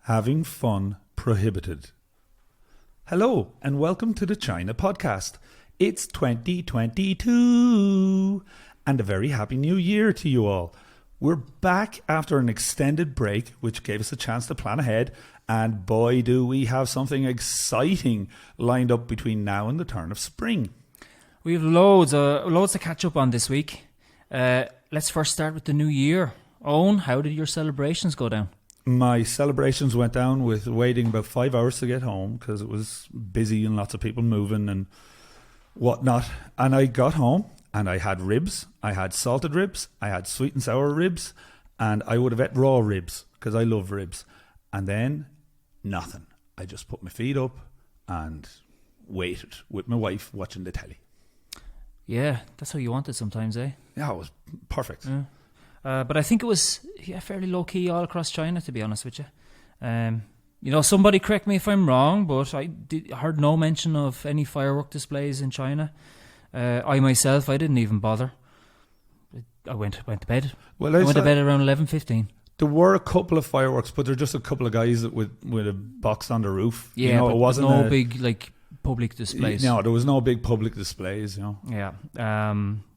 Having fun prohibited. Hello and welcome to the China podcast. It's 2022 and a very happy new year to you all. We're back after an extended break which gave us a chance to plan ahead, and boy do we have something exciting lined up between now and the turn of spring. We have loads to catch up on this week. Let's first start with the new year. Owen, how did your celebrations go down? My celebrations went down with waiting about 5 hours to get home because it was busy and lots of people moving and whatnot. And I got home and I had ribs. I had salted ribs. I had sweet and sour ribs. And I would have ate raw ribs because I love ribs. And then nothing. I just put my feet up and waited with my wife watching the telly. Yeah, that's how you want it sometimes, eh? Yeah, it was perfect. Yeah. But I think it was fairly low-key all across China, to be honest with you. Somebody correct me if I'm wrong, but I heard no mention of any firework displays in China. I didn't even bother. I went to bed. Well, I went to bed around 11:15. There were a couple of fireworks, but they're just a couple of guys with a box on the roof. Yeah, but it wasn't no big public displays. No, there was no big public displays. Yeah.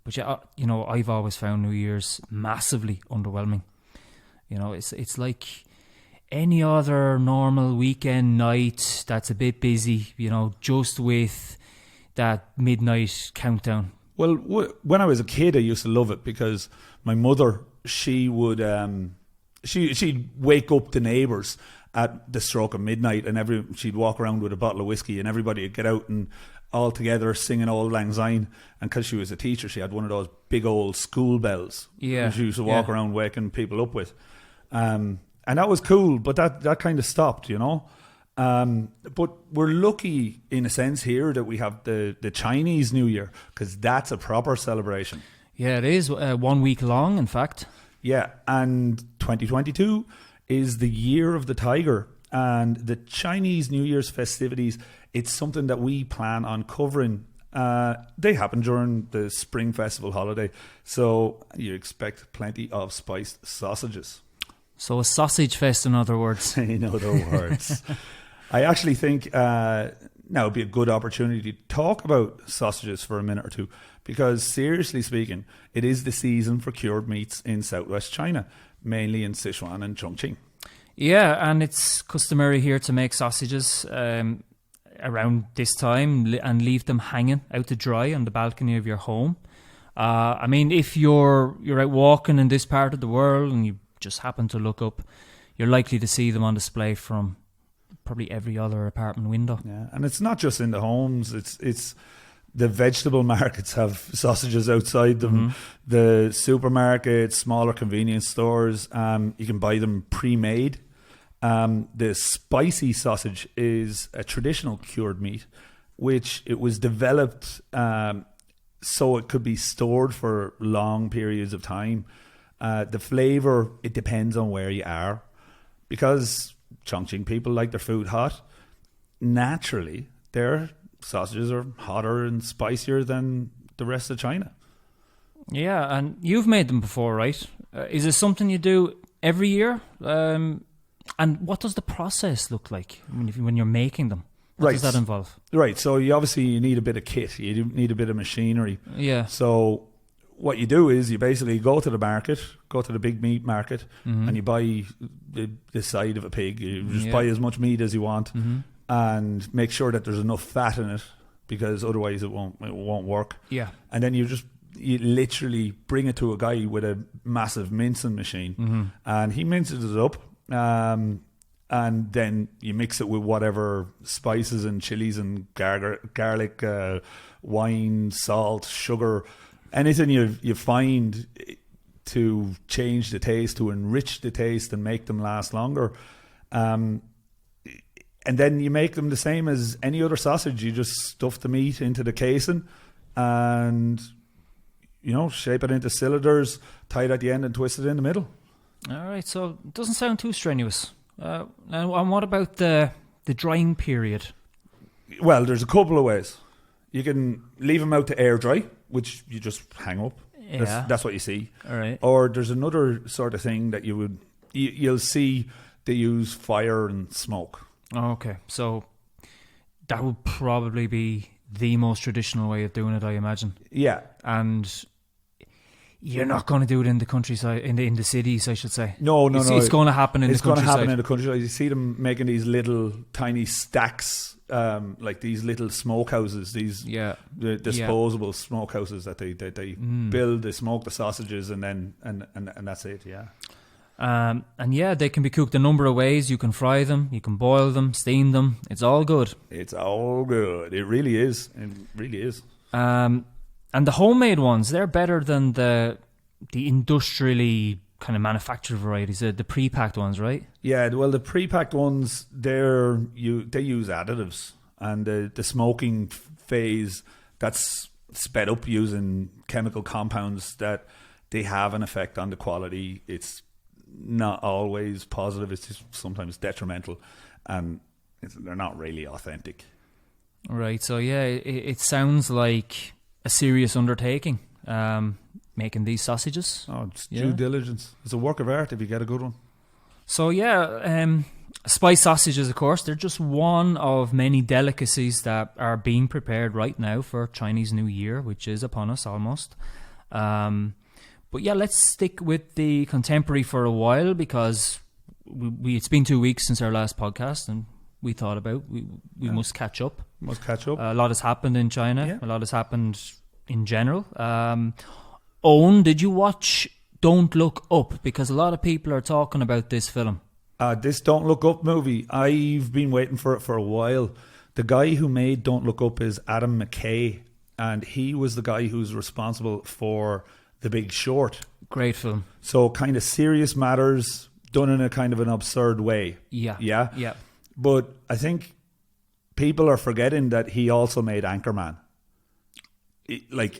But I've always found New Year's massively underwhelming. It's like any other normal weekend night that's a bit busy, just with that midnight countdown. Well, when I was a kid, I used to love it because my mother, she would, she'd wake up the neighbours at the stroke of midnight, and she'd walk around with a bottle of whiskey, and everybody would get out and all together singing Auld Lang Syne. And because she was a teacher, she had one of those big old school bells. Yeah, she used to walk around waking people up with, and that was cool. But that kind of stopped, But we're lucky in a sense here that we have the Chinese New Year, because that's a proper celebration. Yeah, it is 1 week long, in fact. Yeah, and 2022 is the year of the tiger, and the Chinese New Year's festivities, it's something that we plan on covering. They happen during the Spring Festival holiday, so you expect plenty of spiced sausages. So a sausage fest, in other words. In other words. I actually think now would be a good opportunity to talk about sausages for a minute or two, because seriously speaking, it is the season for cured meats in southwest China, mainly in Sichuan and Chongqing. Yeah, and it's customary here to make sausages around this time and leave them hanging out to dry on the balcony of your home. If you're out walking in this part of the world and you just happen to look up, you're likely to see them on display from probably every other apartment window. Yeah, and it's not just in the homes. It's the vegetable markets have sausages outside them. Mm-hmm. The supermarkets, smaller convenience stores, you can buy them pre-made. The spicy sausage is a traditional cured meat, which it was developed so it could be stored for long periods of time. The flavour, it depends on where you are. Because Chongqing people like their food hot, naturally their sausages are hotter and spicier than the rest of China. Yeah, and you've made them before, right? Is this something you do every year? And what does the process look like when you're making them? What does that involve? Right, so you need a bit of kit. You need a bit of machinery. Yeah. So what you do is you basically go to the market, go to the big meat market, mm-hmm. and you buy the side of a pig. You just buy as much meat as you want, mm-hmm. and make sure that there's enough fat in it, because otherwise it won't work. Yeah. And then you literally bring it to a guy with a massive mincing machine, mm-hmm. and he minces it up. And then you mix it with whatever spices and chilies and garlic, wine, salt, sugar, anything you find to change the taste, to enrich the taste and make them last longer. And then you make them the same as any other sausage. You just stuff the meat into the casing and, shape it into cylinders, tie it at the end and twist it in the middle. All right, so it doesn't sound too strenuous. And what about the drying period? Well, there's a couple of ways. You can leave them out to air dry, which you just hang up. Yeah. That's what you see. All right. Or there's another sort of thing that you'll see they use fire and smoke. Okay, so that would probably be the most traditional way of doing it, I imagine. Yeah. And you're not going to do it in the countryside, in the cities, I should say. No. It's going to happen in the countryside. It's going to happen in the countryside. You see them making these little tiny stacks, like these little smokehouses, these the disposable smokehouses that they build. They smoke the sausages and then and that's it. Yeah. And they can be cooked a number of ways. You can fry them, you can boil them, steam them. It's all good. It's all good. It really is. It really is. And the homemade ones, they're better than the industrially kind of manufactured varieties, the pre-packed ones, right? Yeah, well, the pre-packed ones, they use additives, and the smoking phase, that's sped up using chemical compounds that they have an effect on the quality. It's not always positive. It's just sometimes detrimental, and they're not really authentic. Right. So it sounds like a serious undertaking, making these sausages. Oh, it's due diligence. It's a work of art if you get a good one. So spice sausages, of course, they're just one of many delicacies that are being prepared right now for Chinese New Year, which is upon us almost. But let's stick with the contemporary for a while, because it's been 2 weeks since our last podcast, and we thought about we must catch up. A lot has happened in China. Yeah. A lot has happened in general. Owen, did you watch Don't Look Up? Because a lot of people are talking about this film. This Don't Look Up movie, I've been waiting for it for a while. The guy who made Don't Look Up is Adam McKay, and he was the guy who's responsible for The Big Short. Great film. So kind of serious matters done in a kind of an absurd way. Yeah. But I think people are forgetting that he also made Anchorman.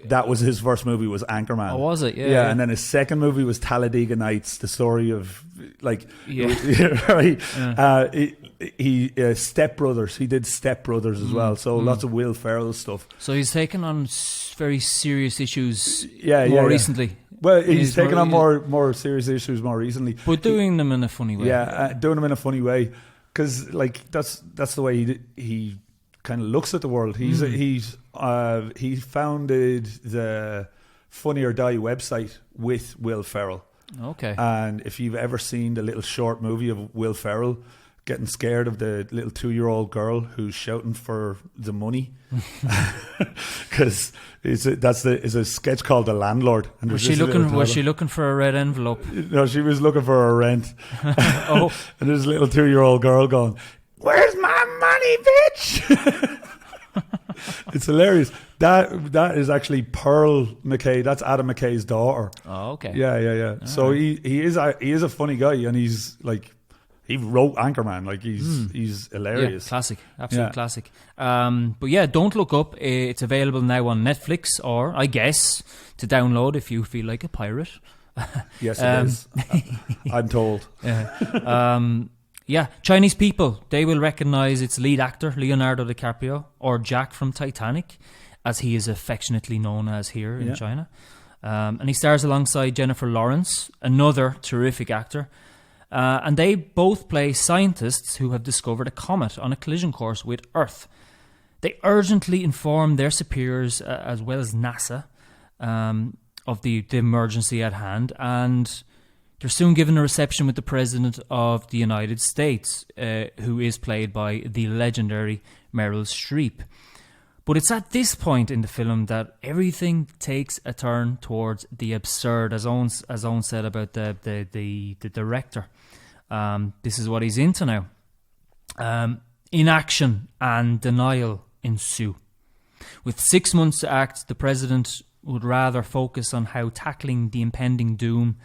That was his first movie, was Anchorman. Oh, was it? Yeah. And then his second movie was Talladega Nights, the story of right. Yeah. He Step Brothers. He did Step Brothers as well. So lots of Will Ferrell stuff. So he's taken on very serious issues recently. Well, he's taken on more serious issues more recently, but doing them in a funny way. Yeah, doing them in a funny way, because that's the way he kind of looks at the world. He founded the Funny or Die website with Will Ferrell. Okay. And if you've ever seen the little short movie of Will Ferrell getting scared of the little 2-year-old girl who's shouting for the money, because it's a sketch called The Landlord. And was she looking for a red envelope? No, she was looking for her rent. Oh. And there's a little 2-year-old girl going, "Where's my money, bitch?" It's hilarious. That is actually Pearl McKay. That's Adam McKay's daughter. Oh, okay. Yeah. So he is a funny guy, and he's he wrote Anchorman. He's hilarious. Yeah, classic, absolute classic. But Don't Look Up. It's available now on Netflix, or I guess to download if you feel like a pirate. Yes, it is. I'm told. Chinese people, they will recognize its lead actor, Leonardo DiCaprio, or Jack from Titanic, as he is affectionately known as here in China. And he stars alongside Jennifer Lawrence, another terrific actor. And they both play scientists who have discovered a comet on a collision course with Earth. They urgently inform their superiors, as well as NASA, of the emergency at hand, and they're soon given a reception with the President of the United States, who is played by the legendary Meryl Streep. But it's at this point in the film that everything takes a turn towards the absurd, as Owen said about the director. This is what he's into now. Inaction and denial ensue. With 6 months to act, the President would rather focus on how tackling the impending doom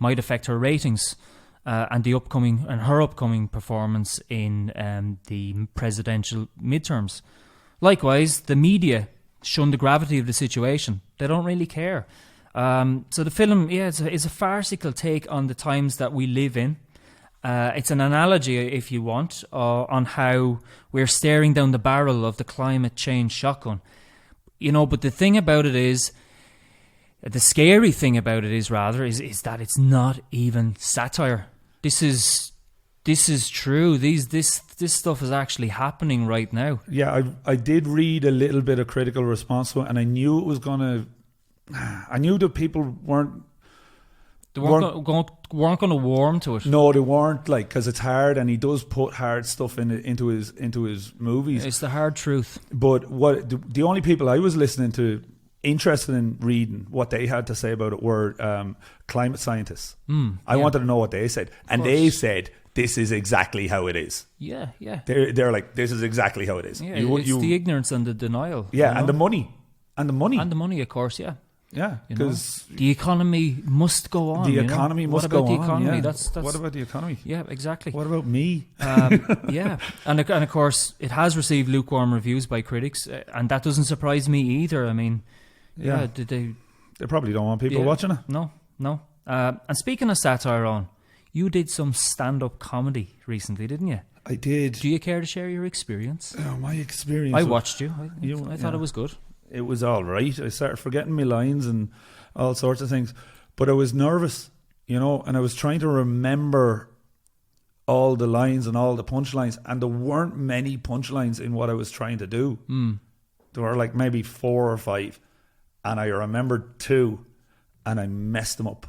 might affect her ratings and her upcoming performance in the presidential midterms. Likewise, the media shun the gravity of the situation. They don't really care. So the film, it's a farcical take on the times that we live in. It's an analogy, if you want, on how we're staring down the barrel of the climate change shotgun. But the thing about it is, the scary thing about it is that it's not even satire. This is this is true. This stuff is actually happening right now. Yeah, I did read a little bit of critical response to it, and I knew it was gonna. I knew that people weren't going to warm to it. No, they weren't, like, because it's hard, and he does put hard stuff into his movies. It's the hard truth. But what the only people I was listening to, interested in reading what they had to say about it, were climate scientists. I wanted to know what they said, and they said this is exactly how it is. Yeah. They're like, this is exactly how it is. Yeah, it's the ignorance and the denial. Yeah, and the money, and the money, of course. Yeah. Yeah, because the economy must go on. The economy must go on. What about the economy? Yeah. That's what about the economy? Yeah, exactly. What about me? Yeah, and of course, it has received lukewarm reviews by critics, and that doesn't surprise me either. I mean, did they? They probably don't want people watching it. No. And speaking of satire, on, you did some stand-up comedy recently, didn't you? I did. Do you care to share your experience? Oh, my experience. I watched you. I thought it was good. It was all right. I started forgetting my lines and all sorts of things. But I was nervous, and I was trying to remember all the lines and all the punchlines. And there weren't many punchlines in what I was trying to do. There were like maybe 4 or 5. And I remembered 2. And I messed them up.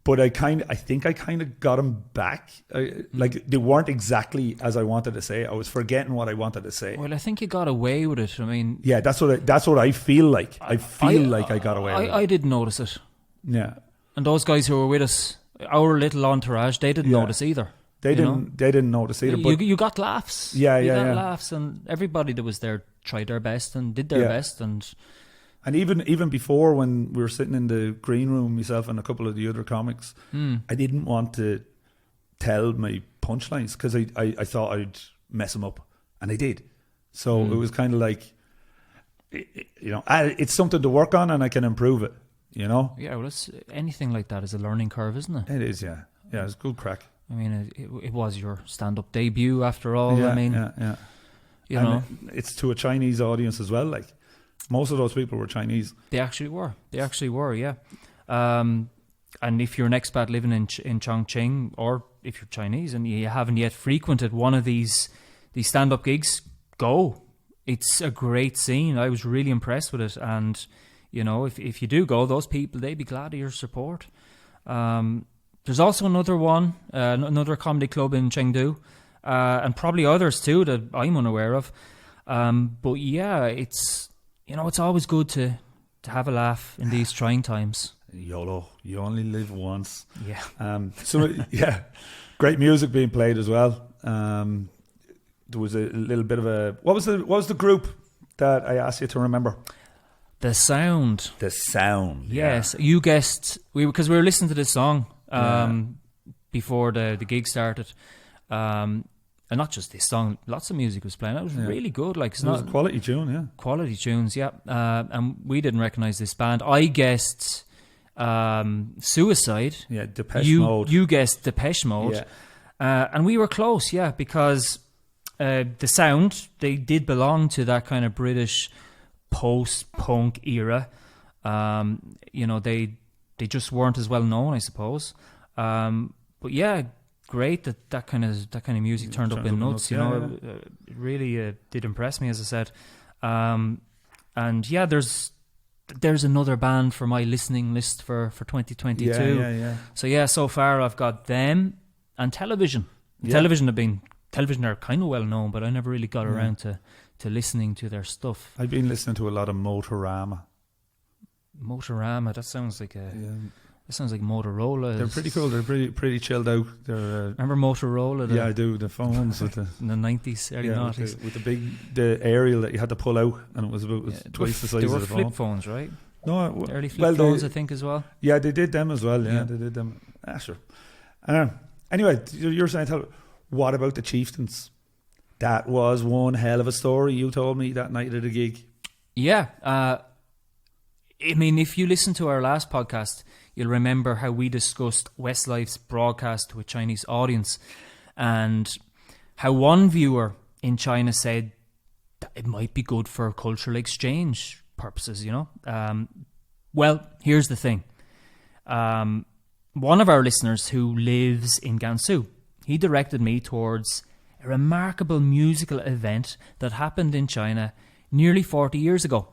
But I think I kind of got them back. Like, they weren't exactly as I wanted to say. I was forgetting what I wanted to say. Well, I think you got away with it. I mean, yeah, that's what I feel like. I feel like I got away with it. I didn't notice it. Yeah, and those guys who were with us, our little entourage, they didn't notice either. They didn't notice either. But you got laughs. Yeah, you got laughs, and everybody that was there tried their best and did their best, And even before, when we were sitting in the green room, myself and a couple of the other comics, I didn't want to tell my punchlines because I thought I'd mess them up, and I did. So it was kind of like, it's something to work on, and I can improve it. Yeah, well, anything like that is a learning curve, isn't it? It is, yeah. Yeah, it's good crack. I mean, it was your stand-up debut after all. Yeah, I mean, yeah. It's to a Chinese audience as well, like. Most of those people were Chinese. They actually were, yeah. And if you're an expat living in Chongqing, or if you're Chinese and you haven't yet frequented one of these stand-up gigs, go. It's a great scene. I was really impressed with it. And, if you do go, those people, they'd be glad of your support. There's also another one, another comedy club in Chengdu, and probably others too that I'm unaware of. But yeah, it's always good to have a laugh in these trying times. YOLO, you only live once. Yeah. Great music being played as well. There was a little bit of a what was the group that I asked you to remember? The Sound. The Sound. Yes, you guessed. Because we were listening to this song before the gig started. And not just this song, lots of music was playing. It was really good. Like, it was a quality tune, yeah. Quality tunes, yeah. And we didn't recognise this band. I guessed Suicide. Yeah, Depeche Mode. You guessed Depeche Mode. Yeah. And we were close, yeah, because The Sound, they did belong to that kind of British post-punk era. They just weren't as well known, I suppose. But yeah, great that kind of music turned up in Nuts. It really did impress me, as I said. And yeah, there's another band for my listening list for 2022. Yeah. So yeah, so far I've got them and Television. Yeah. Television are kind of well known, but I never really got around to listening to their stuff. I've been listening to a lot of Motorama. That sounds like a. Yeah. It sounds like Motorola. They're pretty cool. They're pretty chilled out. They're remember Motorola? I do. The phones with in the 90s, early 90s, with the aerial that you had to pull out, and it was about twice the size of the phone. They were flip phones, right? No, early flip phones, I think, as well. Yeah, they did them as well. Yeah, they did them. Sure. Anyway, you're saying, what about the Chieftains? That was one hell of a story. You told me that night at a gig. Yeah. I mean, if you listen to our last podcast, you'll remember how we discussed Westlife's broadcast to a Chinese audience and how one viewer in China said that it might be good for cultural exchange purposes, Well, here's the thing. One of our listeners who lives in Gansu, he directed me towards a remarkable musical event that happened in China nearly 40 years ago.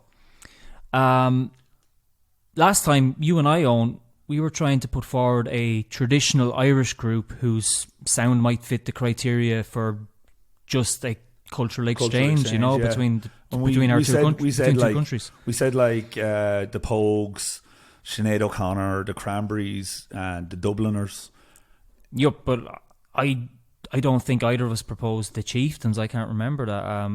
Last time, you and I, Owen, we were trying to put forward a traditional Irish group whose sound might fit the criteria for just a cultural exchange, you know, between our two countries. We said like the Pogues, Sinead O'Connor, the Cranberries, and the Dubliners. Yep, but I don't think either of us proposed the Chieftains. I can't remember that.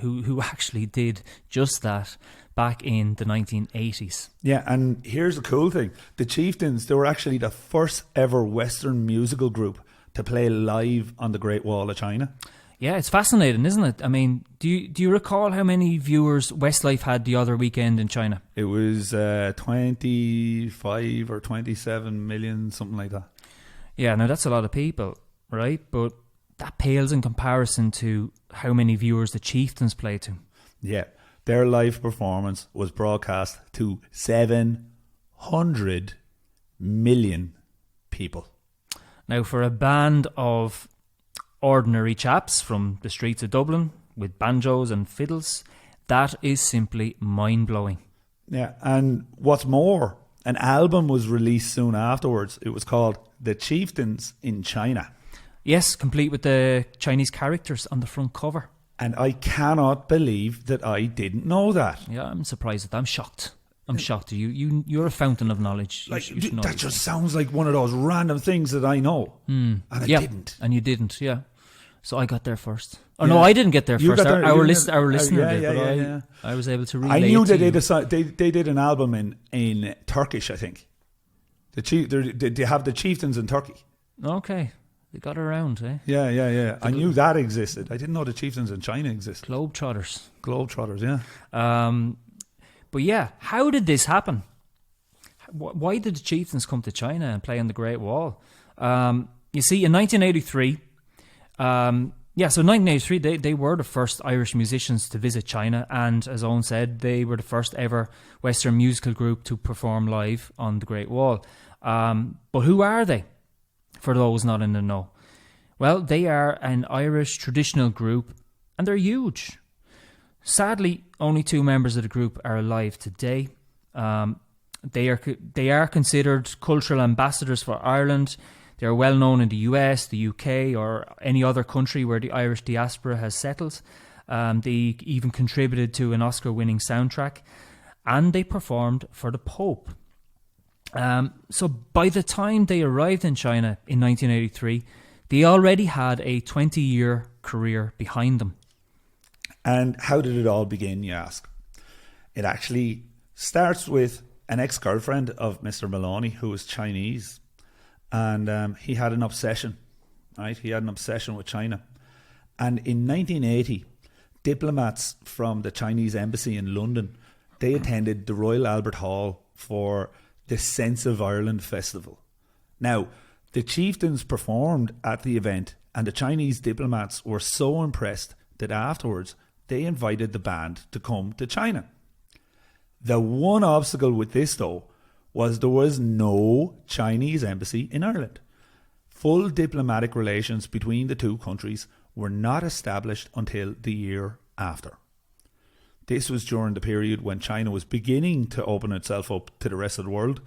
Who actually did just that back in the 1980s. Yeah, and here's the cool thing: the Chieftains, they were actually the first ever Western musical group to play live on the Great Wall of China. Yeah, it's fascinating, isn't it? I mean, do you recall how many viewers Westlife had the other weekend in China? It was 25 or 27 million, something like that. Yeah, now that's a lot of people, right? But that pales in comparison to how many viewers the Chieftains play to. Yeah, their live performance was broadcast to 700 million people. Now, for a band of ordinary chaps from the streets of Dublin with banjos and fiddles, that is simply mind-blowing. Yeah, and what's more, an album was released soon afterwards. It was called The Chieftains in China. Yes, complete with the Chinese characters on the front cover. And I cannot believe that I didn't know that. Yeah, I'm surprised at that. I'm shocked. You're a fountain of knowledge. Like, that just sounds like one of those random things that I know. And I didn't. And you didn't, yeah. So I got there first. Oh, no, I didn't get there first. Our listener did, but I was able to relay. I knew that they did an album in Turkish, I think. They have the Chieftains in Turkey. Okay. They got around, eh? Yeah. I knew that existed. I didn't know the Chieftains in China existed. Globetrotters, yeah. But yeah, how did this happen? Why did the Chieftains come to China and play on the Great Wall? You see, in 1983... so 1983, they were the first Irish musicians to visit China, and as Owen said, they were the first ever Western musical group to perform live on the Great Wall. But who are they, for those not in the know? Well, they are an Irish traditional group, and they're huge. Sadly, only 2 members of the group are alive today. They are considered cultural ambassadors for Ireland. They are well known in the US, the UK, or any other country where the Irish diaspora has settled. They even contributed to an Oscar-winning soundtrack, and they performed for the Pope. So by the time they arrived in China in 1983, they already had a 20-year career behind them. And how did it all begin, you ask? It actually starts with an ex-girlfriend of Mr. Moloney, who was Chinese. And he had an obsession, right? He had an obsession with China. And in 1980, diplomats from the Chinese embassy in London, they attended the Royal Albert Hall for the Sense of Ireland festival. Now, the Chieftains performed at the event, and the Chinese diplomats were so impressed that afterwards they invited the band to come to China. The one obstacle with this, though, was there was no Chinese embassy in Ireland. Full diplomatic relations between the two countries were not established until the year after. This was during the period when China was beginning to open itself up to the rest of the world,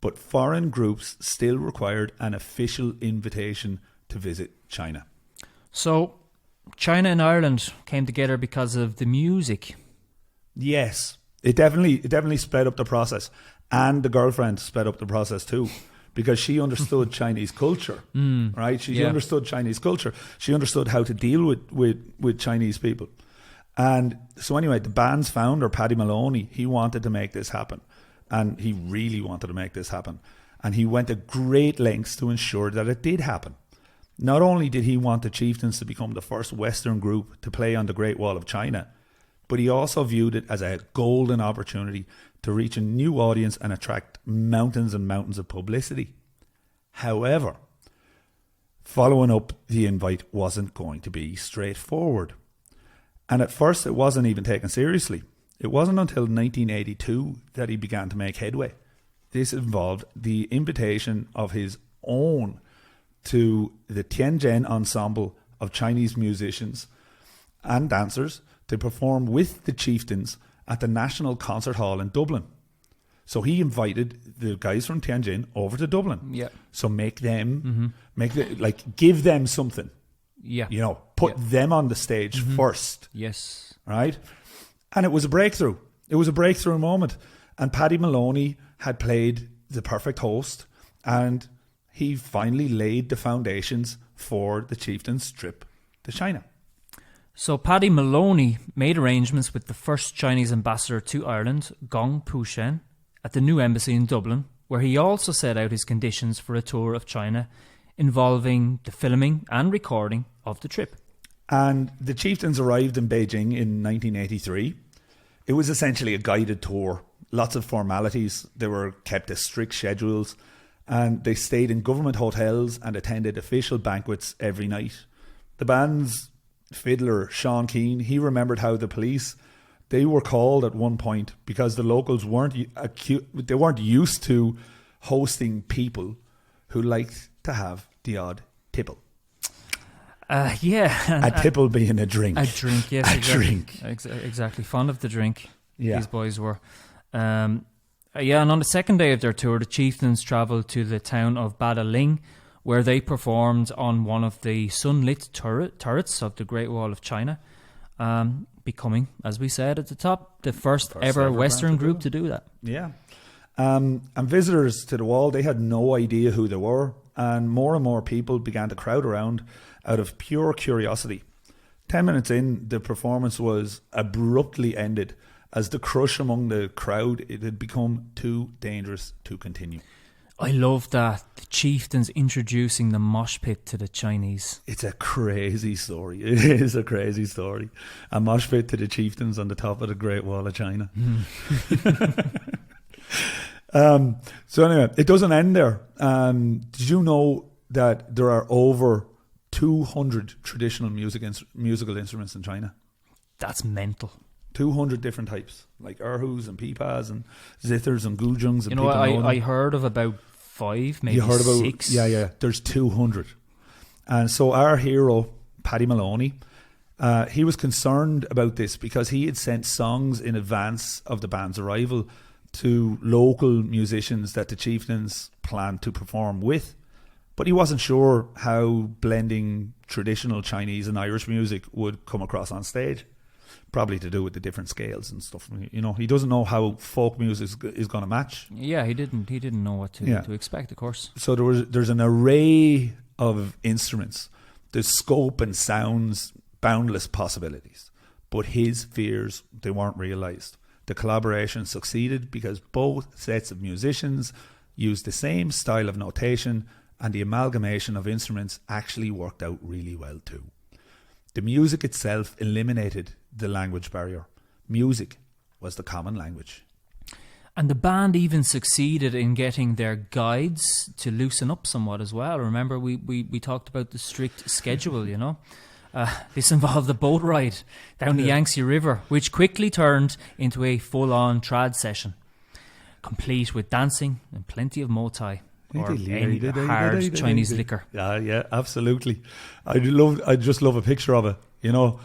but foreign groups still required an official invitation to visit China. So, China and Ireland came together because of the music. Yes, it definitely sped up the process. And the girlfriend sped up the process too, because she understood Chinese culture, right? She understood Chinese culture. She understood how to deal with Chinese people. And so anyway, the band's founder, Paddy Moloney, he wanted to make this happen. And he really wanted to make this happen. And he went to great lengths to ensure that it did happen. Not only did he want the Chieftains to become the first Western group to play on the Great Wall of China, but he also viewed it as a golden opportunity to reach a new audience and attract mountains and mountains of publicity. However, following up the invite wasn't going to be straightforward. And at first it wasn't even taken seriously. It wasn't until 1982 that he began to make headway. This involved the invitation of his own to the Tianjin ensemble of Chinese musicians and dancers to perform with the Chieftains at the National Concert Hall in Dublin. So he invited the guys from Tianjin over to Dublin. Yeah. So give them something. Yeah. Put them on the stage first. Yes. Right? And it was a breakthrough. It was a breakthrough moment. And Paddy Moloney had played the perfect host, and he finally laid the foundations for the Chieftains' trip to China. So Paddy Moloney made arrangements with the first Chinese ambassador to Ireland, Gong Pushen, at the new embassy in Dublin, where he also set out his conditions for a tour of China involving the filming and recording of the trip. And the Chieftains arrived in Beijing in 1983. It was essentially a guided tour. Lots of formalities. They were kept to strict schedules, and they stayed in government hotels and attended official banquets every night. The band's fiddler, Chongqing, he remembered how the police, they were called at one point because the locals weren't used to hosting people who liked to have the odd tipple. Yeah. A tipple being a drink. A drink, yes. A exactly. drink. Exactly. Fond of the drink. Yeah. These boys were. And on the second day of their tour, the Chieftains travelled to the town of Badaling, where they performed on one of the sunlit turrets of the Great Wall of China, becoming, as we said at the top, the first ever Western group to do that. Yeah. And visitors to the wall, they had no idea who they were, and more people began to crowd around out of pure curiosity. 10 minutes in, the performance was abruptly ended as the crush among the crowd, it had become too dangerous to continue. I love that. The Chieftains introducing the mosh pit to the Chinese. It's a crazy story. It is a crazy story. A mosh pit to the Chieftains on the top of the Great Wall of China. So anyway, it doesn't end there. Did you know that there are over 200 traditional musical instruments in China? That's mental. 200 different types, like erhus and pipas and zithers and guzhongs. You know, I heard of about 5, maybe 6. Yeah. There's 200. And so our hero, Paddy Moloney, he was concerned about this because he had sent songs in advance of the band's arrival to local musicians that the Chieftains planned to perform with. But he wasn't sure how blending traditional Chinese and Irish music would come across on stage. Probably to do with the different scales and stuff. You know, he doesn't know how folk music is going to match. Yeah, he didn't know what to expect, of course. So there's an array of instruments. There's scope and sounds, boundless possibilities. But his fears, they weren't realised. The collaboration succeeded because both sets of musicians used the same style of notation, and the amalgamation of instruments actually worked out really well too. The music itself eliminated the language barrier. Music was the common language. And the band even succeeded in getting their guides to loosen up somewhat as well. Remember, we talked about the strict schedule, you know. This involved a boat ride down the Yangtze River, which quickly turned into a full-on trad session, complete with dancing and plenty of Muay Thai. Or any hard Chinese liquor. Yeah, absolutely. I just love a picture of it. You know,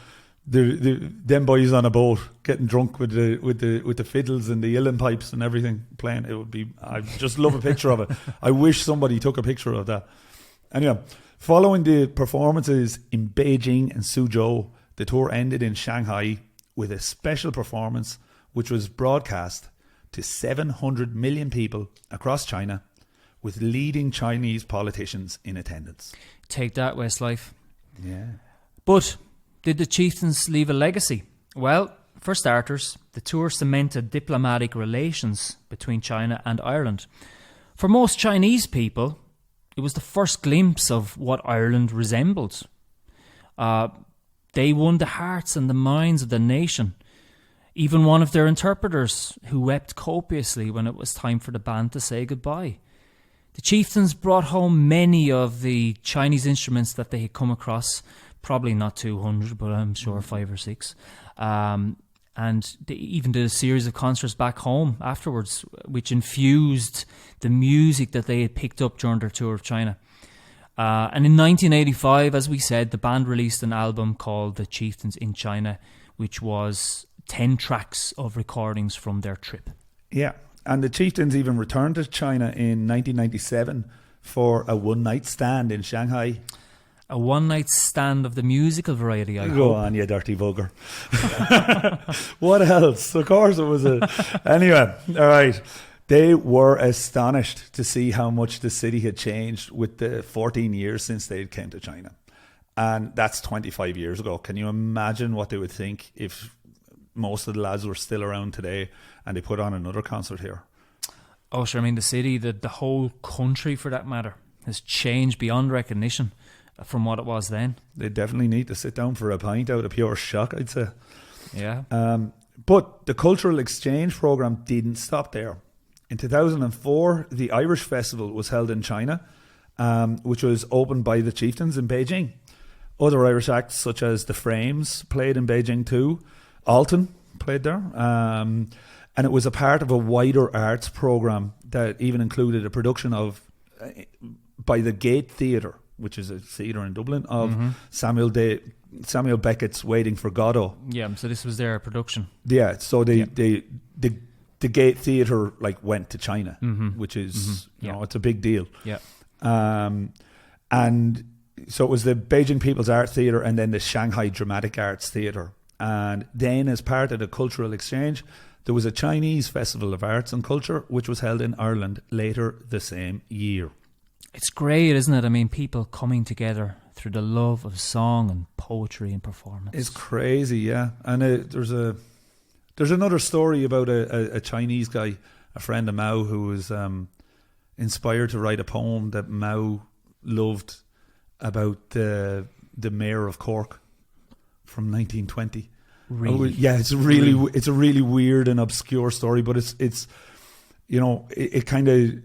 them boys on a boat getting drunk with the fiddles and the uilleann pipes and everything playing. It would be. I just love a picture of it. I wish somebody took a picture of that. Anyway, following the performances in Beijing and Suzhou, the tour ended in Shanghai with a special performance which was broadcast to 700 million people across China, with leading Chinese politicians in attendance. Take that, Westlife. Yeah. But did the Chieftains leave a legacy? Well, for starters, the tour cemented diplomatic relations between China and Ireland. For most Chinese people, it was the first glimpse of what Ireland resembled. They won the hearts and the minds of the nation. Even one of their interpreters, who wept copiously when it was time for the band to say goodbye. The Chieftains brought home many of the Chinese instruments that they had come across, probably not 200, but I'm sure 5 or 6. And they even did a series of concerts back home afterwards, which infused the music that they had picked up during their tour of China. And in 1985, as we said, the band released an album called The Chieftains in China, which was 10 tracks of recordings from their trip. Yeah, and the Chieftains even returned to China in 1997 for a one-night stand in Shanghai. A one-night stand of the musical variety, I Go hope. on, you dirty bugger. What else? Of course it was Anyway, all right. They were astonished to see how much the city had changed with the 14 years since they came to China. And that's 25 years ago. Can you imagine what they would think if most of the lads were still around today and they put on another concert here? Oh, sure. I mean, the city, the whole country for that matter, has changed beyond recognition from what it was then. They definitely need to sit down for a pint out of pure shock, I'd say. Yeah. But the cultural exchange program didn't stop there. In 2004, the Irish Festival was held in China, which was opened by the Chieftains in Beijing. Other Irish acts such as The Frames played in Beijing too. Alton played there. And it was a part of a wider arts program that even included a production of, by the Gate Theatre, which is a theatre in Dublin, of Samuel Beckett's Waiting for Godot. Yeah, so this was their production. Yeah, so the Gate Theatre went to China, which is you know, it's a big deal. Yeah. And so it was the Beijing People's Art Theatre and then the Shanghai Dramatic Arts Theatre. And then as part of the cultural exchange, there was a Chinese Festival of Arts and Culture, which was held in Ireland later the same year. It's great, isn't it? I mean, people coming together through the love of song and poetry and performance. It's crazy, yeah. And there's another story about a Chinese guy, a friend of Mao, who was inspired to write a poem that Mao loved about the mayor of Cork from 1920. Really? Yeah, it's a really weird and obscure story, but it's you know, it kind of,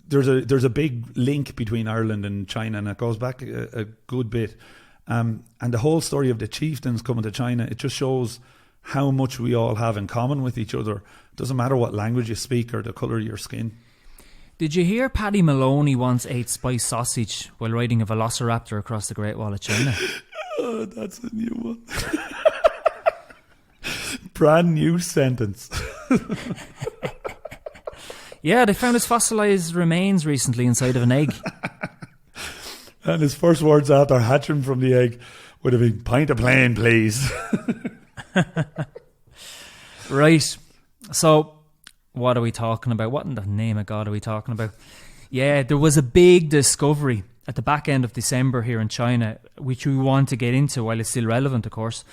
there's a big link between Ireland and China, and it goes back a good bit. And the whole story of the Chieftains coming to China, it just shows how much we all have in common with each other. It doesn't matter what language you speak or the colour of your skin. Did you hear Paddy Moloney once ate spiced sausage while riding a Velociraptor across the Great Wall of China? Oh, that's a new one. Brand new sentence. Yeah, they found his fossilised remains recently inside of an egg. And his first words after hatching from the egg would have been, "Pint of plain, please." Right. So, what are we talking about? What in the name of God are we talking about? Yeah, there was a big discovery at the back end of December here in China, which we want to get into while it's still relevant, of course.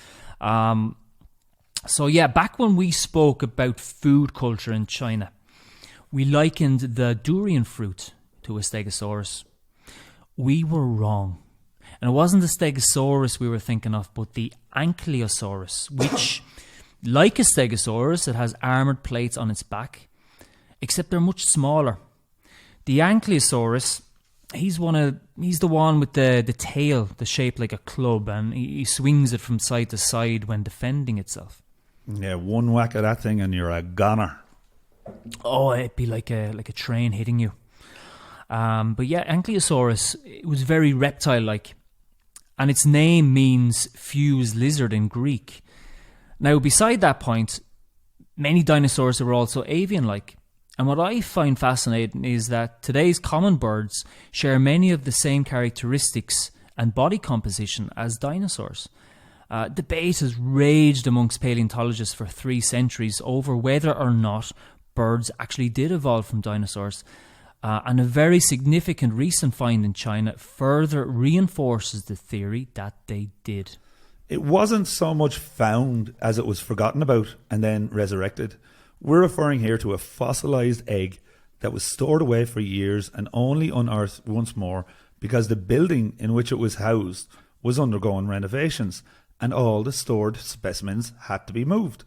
So yeah, back when we spoke about food culture in China, we likened the durian fruit to a stegosaurus. We were wrong. And it wasn't the stegosaurus we were thinking of, but the Ankylosaurus, which, like a stegosaurus, it has armoured plates on its back, except they're much smaller. The Ankylosaurus, he's the one with the tail, the shape like a club, and he swings it from side to side when defending itself. Yeah, one whack of that thing and you're a goner. Oh, it'd be like a train hitting you. But yeah, Ankylosaurus, it was very reptile-like, and its name means fused lizard in Greek. Now, beside that point, many dinosaurs were also avian-like. And what I find fascinating is that today's common birds share many of the same characteristics and body composition as dinosaurs. Debate has raged amongst paleontologists for 3 centuries over whether or not birds actually did evolve from dinosaurs. And a very significant recent find in China further reinforces the theory that they did. It wasn't so much found as it was forgotten about and then resurrected. We're referring here to a fossilized egg that was stored away for years and only unearthed once more because the building in which it was housed was undergoing renovations and all the stored specimens had to be moved.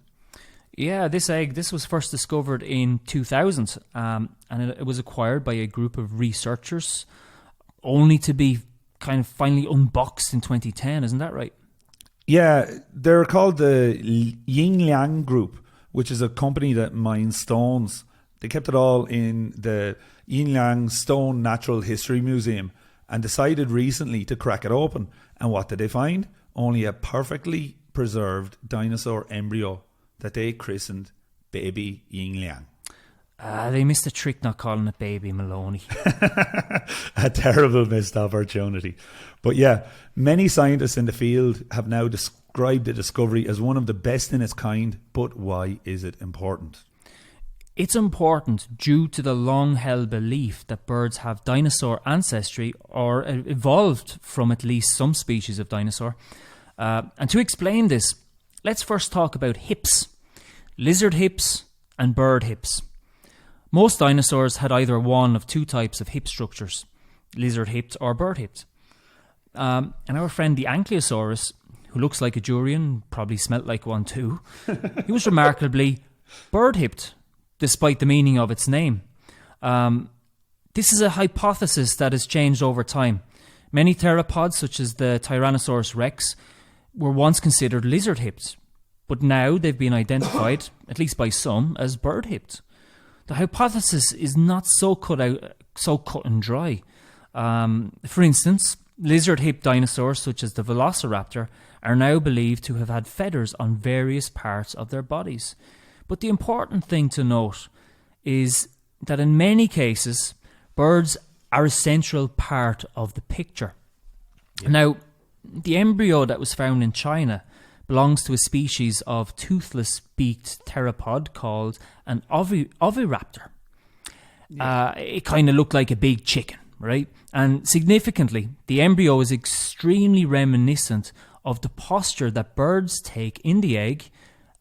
Yeah, this was first discovered in 2000, and it was acquired by a group of researchers, only to be kind of finally unboxed in 2010, isn't that right? Yeah, they're called the Yinliang Group, which is a company that mines stones. They kept it all in the Yinliang Stone Natural History Museum, and decided recently to crack it open. And what did they find? Only a perfectly preserved dinosaur embryo that they christened Baby Yingliang. They missed a trick not calling it Baby Moloney. A terrible missed opportunity. But yeah, many scientists in the field have now described the discovery as one of the best in its kind. But why is it important? It's important due to the long-held belief that birds have dinosaur ancestry or evolved from at least some species of dinosaur. And to explain this, let's first talk about hips. Lizard hips and bird hips. Most dinosaurs had either one of two types of hip structures, lizard-hipped or bird-hipped. And our friend the Ankylosaurus, who looks like a durian, probably smelt like one too, he was remarkably bird-hipped, despite the meaning of its name. This is a hypothesis that has changed over time. Many theropods, such as the Tyrannosaurus rex, were once considered lizard-hipped, but now they've been identified, at least by some, as bird-hipped. The hypothesis is not so cut and dry. For instance, lizard-hipped dinosaurs such as the Velociraptor are now believed to have had feathers on various parts of their bodies. But the important thing to note is that in many cases, birds are a central part of the picture. Yeah. Now, the embryo that was found in China belongs to a species of toothless beaked theropod called an oviraptor. Yeah. It kind of looked like a big chicken, right? And significantly, the embryo is extremely reminiscent of the posture that birds take in the egg,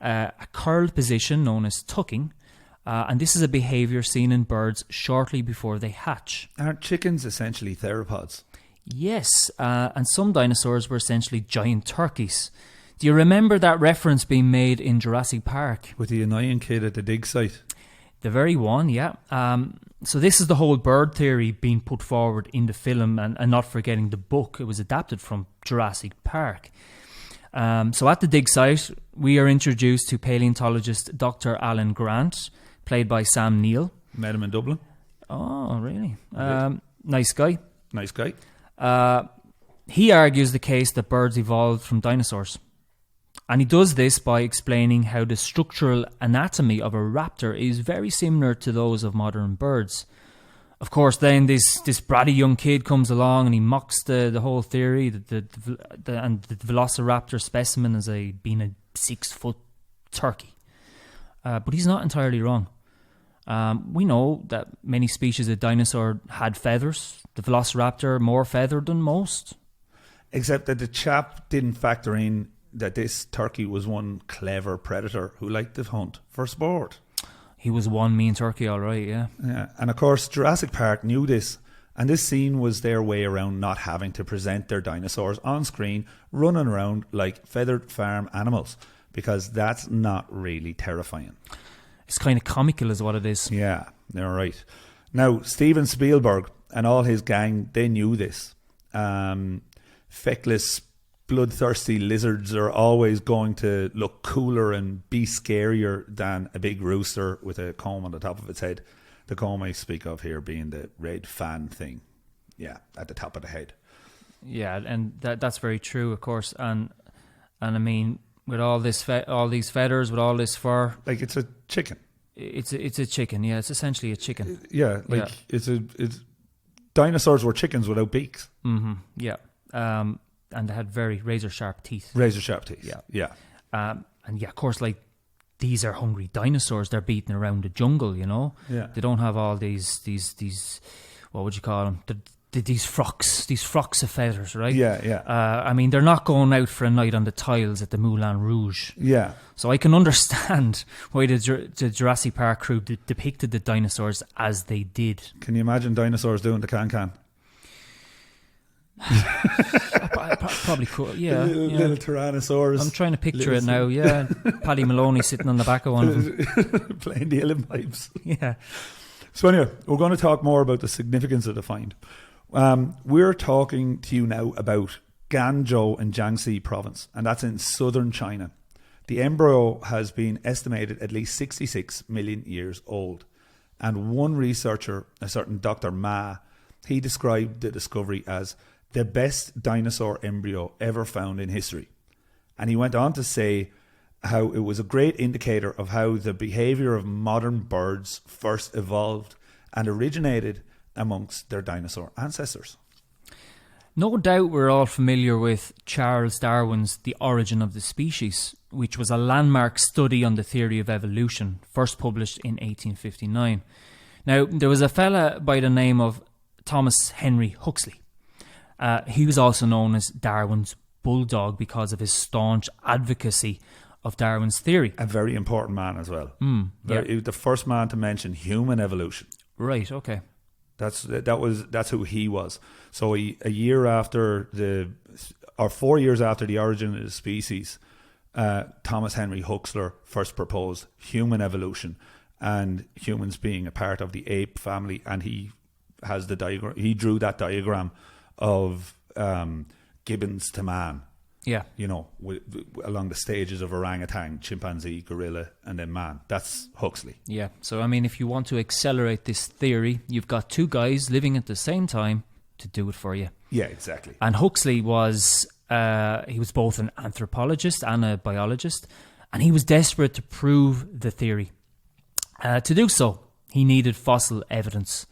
a curled position known as tucking. And this is a behaviour seen in birds shortly before they hatch. Aren't chickens essentially theropods? Yes, and some dinosaurs were essentially giant turkeys. Do you remember that reference being made in Jurassic Park? With the annoying kid at the dig site. The very one, yeah. So this is the whole bird theory being put forward in the film, and not forgetting the book. It was adapted from Jurassic Park. So at the dig site, we are introduced to paleontologist Dr. Alan Grant, played by Sam Neill. Met him in Dublin. Oh, really? Nice guy. Nice guy. He argues the case that birds evolved from dinosaurs. And he does this by explaining how the structural anatomy of a raptor is very similar to those of modern birds. Of course, then this bratty young kid comes along and he mocks the whole theory that the Velociraptor specimen as being a 6-foot turkey. But he's not entirely wrong. We know that many species of dinosaur had feathers. The Velociraptor more feathered than most. Except that the chap didn't factor in that this turkey was one clever predator who liked to hunt for sport. He was one mean turkey, all right, yeah. Yeah, and of course Jurassic Park knew this, and this scene was their way around not having to present their dinosaurs on screen running around like feathered farm animals, because that's not really terrifying. It's kind of comical is what it is. Yeah, you're right. Now, Steven Spielberg and all his gang, they knew this. Feckless, bloodthirsty lizards are always going to look cooler and be scarier than a big rooster with a comb on the top of its head. The comb I speak of here being the red fan thing. Yeah, at the top of the head. Yeah, and that's very true, of course. And I mean, with all these feathers, with all this fur, like it's a chicken. It's a chicken. Yeah, it's essentially a chicken. Yeah, like it's dinosaurs were chickens without beaks. Mm-hmm. Yeah. And they had very razor-sharp teeth. Razor-sharp teeth, yeah. And yeah, of course, like, these are hungry dinosaurs. They're beating around the jungle, you know? Yeah. They don't have all these what would you call them? These frocks of feathers, right? Yeah, yeah. I mean, they're not going out for a night on the tiles at the Moulin Rouge. Yeah. So I can understand why the Jurassic Park crew depicted the dinosaurs as they did. Can you imagine dinosaurs doing the can-can? Probably cool, yeah. Little Tyrannosaurus. I'm trying to picture it now, yeah. Paddy Moloney sitting on the back of one of them. Playing the Olympics. Yeah. So anyway, we're going to talk more about the significance of the find. We're talking to you now about Ganzhou in Jiangxi province, and that's in southern China. The embryo has been estimated at least 66 million years old. And one researcher, a certain Dr. Ma, he described the discovery as the best dinosaur embryo ever found in history. And he went on to say how it was a great indicator of how the behavior of modern birds first evolved and originated amongst their dinosaur ancestors. No doubt we're all familiar with Charles Darwin's The Origin of the Species, which was a landmark study on the theory of evolution, first published in 1859. Now, there was a fella by the name of Thomas Henry Huxley. He was also known as Darwin's bulldog because of his staunch advocacy of Darwin's theory. A very important man as well. The first man to mention human evolution. Right, okay. That's who he was. So a year after 4 years after The Origin of the Species, Thomas Henry Huxley first proposed human evolution and humans being a part of the ape family, and he has the diagram. He drew that diagram of gibbons to man. Yeah, along the stages of orangutan, chimpanzee, gorilla, and then man. That's Huxley. Yeah. So, I mean, if you want to accelerate this theory, you've got two guys living at the same time to do it for you. Yeah, exactly. And Huxley was both an anthropologist and a biologist, and he was desperate to prove the theory. To do so, he needed fossil evidence,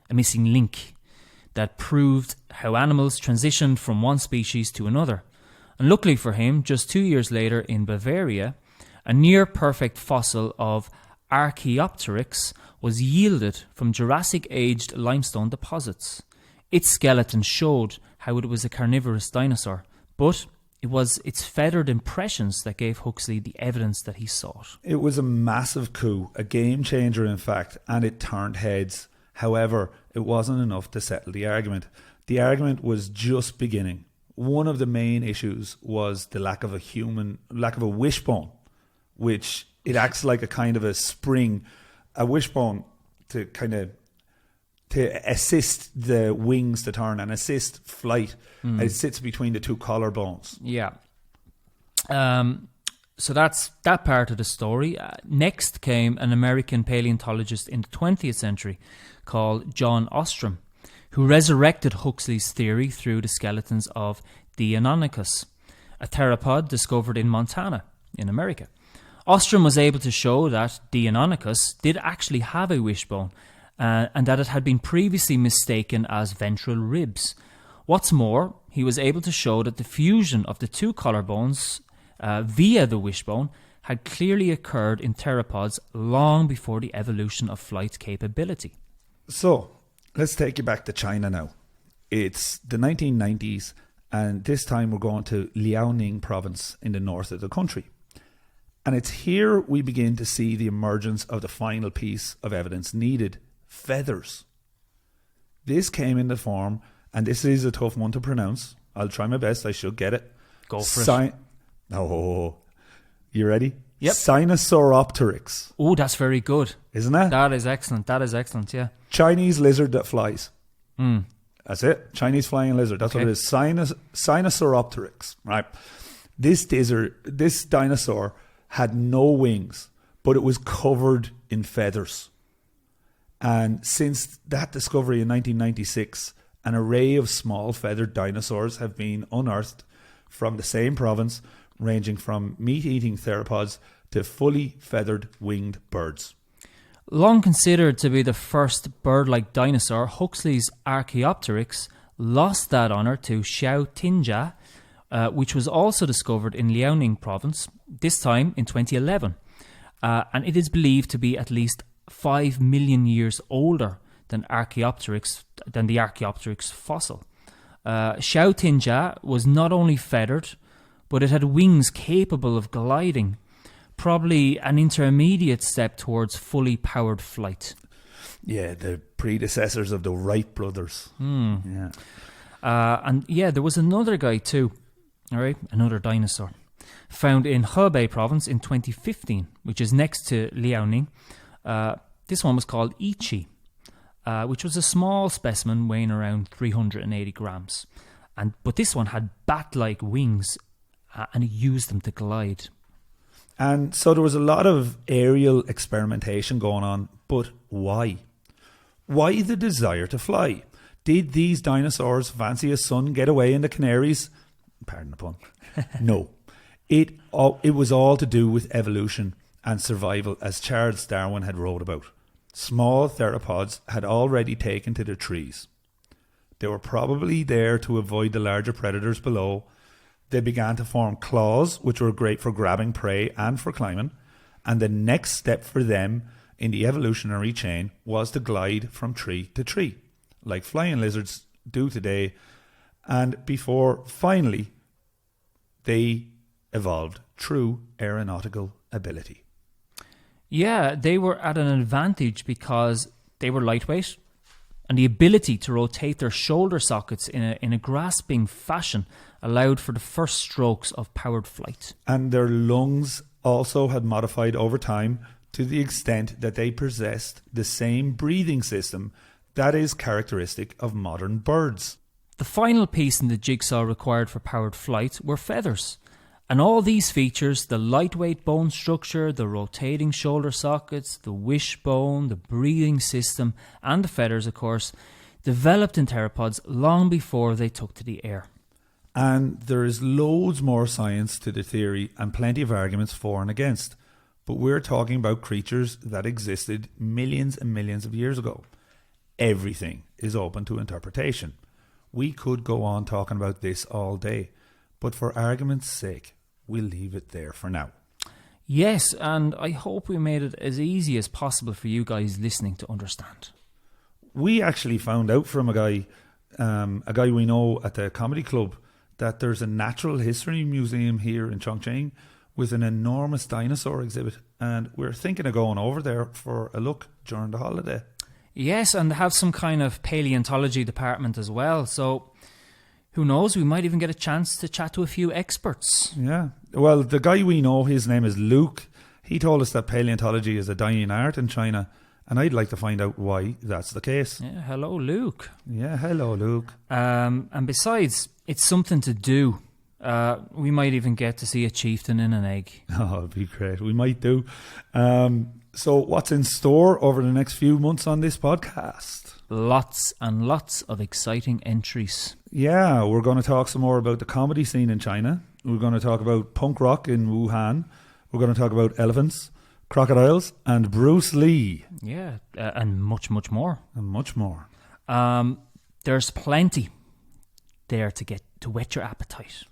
a missing link that proved how animals transitioned from one species to another. And luckily for him, just 2 years later in Bavaria, a near-perfect fossil of Archaeopteryx was yielded from Jurassic-aged limestone deposits. Its skeleton showed how it was a carnivorous dinosaur, but it was its feathered impressions that gave Huxley the evidence that he sought. It was a massive coup, a game changer in fact, and it turned heads. However, it wasn't enough to settle the argument. The argument was just beginning. One of the main issues was the lack of a wishbone, which it acts like a kind of a spring, a wishbone to assist the wings to turn and assist flight. It sits between the two collarbones. Yeah. So that's that part of the story. Next came an American paleontologist in the 20th century called John Ostrom, who resurrected Huxley's theory through the skeletons of Deinonychus, a theropod discovered in Montana, in America. Ostrom was able to show that Deinonychus did actually have a wishbone, and that it had been previously mistaken as ventral ribs. What's more, he was able to show that the fusion of the two collarbones via the wishbone had clearly occurred in theropods long before the evolution of flight capability. So, let's take you back to China now. It's the 1990s, and this time we're going to Liaoning province in the north of the country. And it's here we begin to see the emergence of the final piece of evidence needed: feathers. This came in the form, and this is a tough one to pronounce. I'll try my best, I should get it. Go for it. Oh, you ready? Yep. Dinosauropteryx. Oh, that's very good. Isn't it? That is excellent, yeah. Chinese lizard that flies. That's it. Chinese flying lizard. That's what it is. Dinosauropteryx. Right. This dinosaur had no wings, but it was covered in feathers. And since that discovery in 1996, an array of small feathered dinosaurs have been unearthed from the same province, ranging from meat-eating theropods to fully feathered winged birds. Long considered to be the first bird-like dinosaur, Huxley's Archaeopteryx lost that honour to Xiaotinjia, which was also discovered in Liaoning province, this time in 2011. And it is believed to be at least 5 million years older than the Archaeopteryx fossil. Xiaotinjia was not only feathered, but it had wings capable of gliding, probably an intermediate step towards fully powered flight. Yeah, the predecessors of the Wright brothers. Yeah. There was another guy too, all right, another dinosaur, found in Hebei province in 2015, which is next to Liaoning. This one was called Ichi, which was a small specimen weighing around 380 grams. But this one had bat-like wings, and it used them to glide. And so there was a lot of aerial experimentation going on, but why? Why the desire to fly? Did these dinosaurs fancy a sun getaway in the Canaries? Pardon the pun. No. It was all to do with evolution and survival, as Charles Darwin had wrote about. Small theropods had already taken to the trees. They were probably there to avoid the larger predators below. They began to form claws, which were great for grabbing prey and for climbing. And the next step for them in the evolutionary chain was to glide from tree to tree, like flying lizards do today. And before finally they evolved true aeronautical ability. Yeah, they were at an advantage because they were lightweight, and the ability to rotate their shoulder sockets in a grasping fashion allowed for the first strokes of powered flight. And their lungs also had modified over time to the extent that they possessed the same breathing system that is characteristic of modern birds. The final piece in the jigsaw required for powered flight were feathers. And all these features, the lightweight bone structure, the rotating shoulder sockets, the wishbone, the breathing system, and the feathers, of course, developed in theropods long before they took to the air. And there is loads more science to the theory and plenty of arguments for and against. But we're talking about creatures that existed millions and millions of years ago. Everything is open to interpretation. We could go on talking about this all day, but for argument's sake, we'll leave it there for now. Yes, and I hope we made it as easy as possible for you guys listening to understand. We actually found out from a guy we know at the comedy club, that there's a natural history museum here in Chongqing with an enormous dinosaur exhibit, and we're thinking of going over there for a look during the holiday. Yes, and they have some kind of paleontology department as well, so who knows, we might even get a chance to chat to a few experts. Yeah, well, the guy we know, his name is Luke. He told us that paleontology is a dying art in China, and I'd like to find out why that's the case. Yeah, hello, Luke. Yeah, hello, Luke. And besides, it's something to do. We might even get to see a chieftain in an egg. Oh, it'd be great. We might do. So what's in store over the next few months on this podcast? Lots and lots of exciting entries. Yeah, we're going to talk some more about the comedy scene in China. We're going to talk about punk rock in Wuhan. We're going to talk about elephants, crocodiles, and Bruce Lee. Yeah, and much, much more. And much more. There's plenty there to whet your appetite.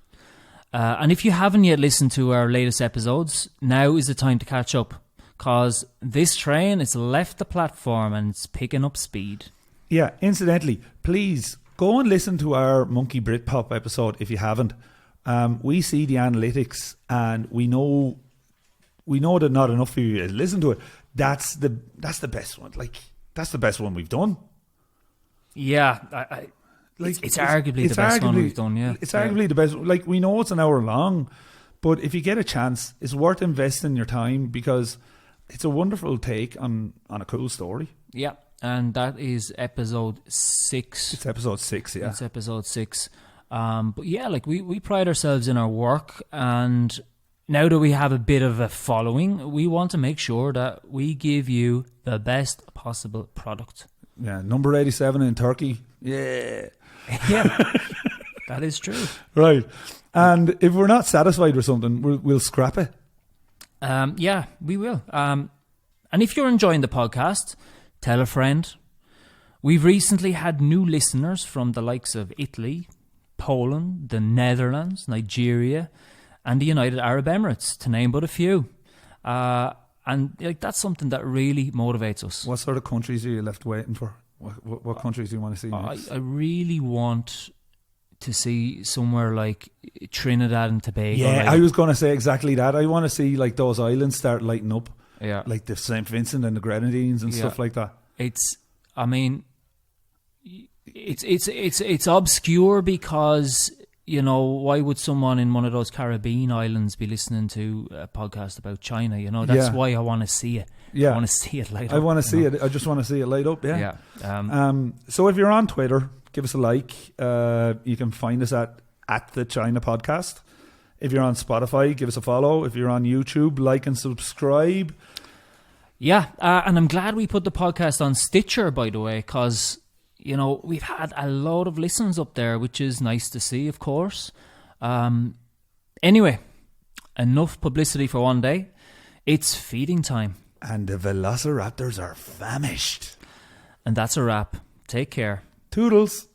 And if you haven't yet listened to our latest episodes, now is the time to catch up, because this train has left the platform and it's picking up speed. Yeah, incidentally, please go and listen to our Monkey Britpop episode if you haven't. We see the analytics and we know that not enough of you listen to it. That's the best one. Like, that's the best one we've done. Yeah, it's arguably the best one we've done. Yeah, it's arguably the best. Like, we know it's an hour long, but if you get a chance, it's worth investing your time because it's a wonderful take on a cool story. Yeah, and that is episode 6. It's episode 6. Yeah, it's episode 6. But yeah, like we pride ourselves in our work, and now that we have a bit of a following, we want to make sure that we give you the best possible product. Yeah, number 87 in Turkey. Yeah. Yeah, that is true. Right. And if we're not satisfied with something, we'll scrap it. Yeah, we will. And if you're enjoying the podcast, tell a friend. We've recently had new listeners from the likes of Italy, Poland, the Netherlands, Nigeria, and the United Arab Emirates, to name but a few. And like, that's something that really motivates us. What sort of countries are you left waiting for? What countries do you want to see next? I really want to see somewhere like Trinidad and Tobago. Yeah, like, I was going to say exactly that. I want to see like those islands start lighting up. Yeah, like the St. Vincent and the Grenadines and stuff like that. It's obscure because, you know, why would someone in one of those Caribbean islands be listening to a podcast about China? You know, that's why I want to see it. Yeah. I want to see it light up. I want to see it. I just want to see it light up. Yeah. Yeah. So if you're on Twitter, give us a like. You can find us at the China Podcast. If you're on Spotify, give us a follow. If you're on YouTube, like and subscribe. Yeah. And I'm glad we put the podcast on Stitcher, by the way, because you know, we've had a lot of listens up there, which is nice to see, of course. Anyway, enough publicity for one day. It's feeding time. And the Velociraptors are famished. And that's a wrap. Take care. Toodles.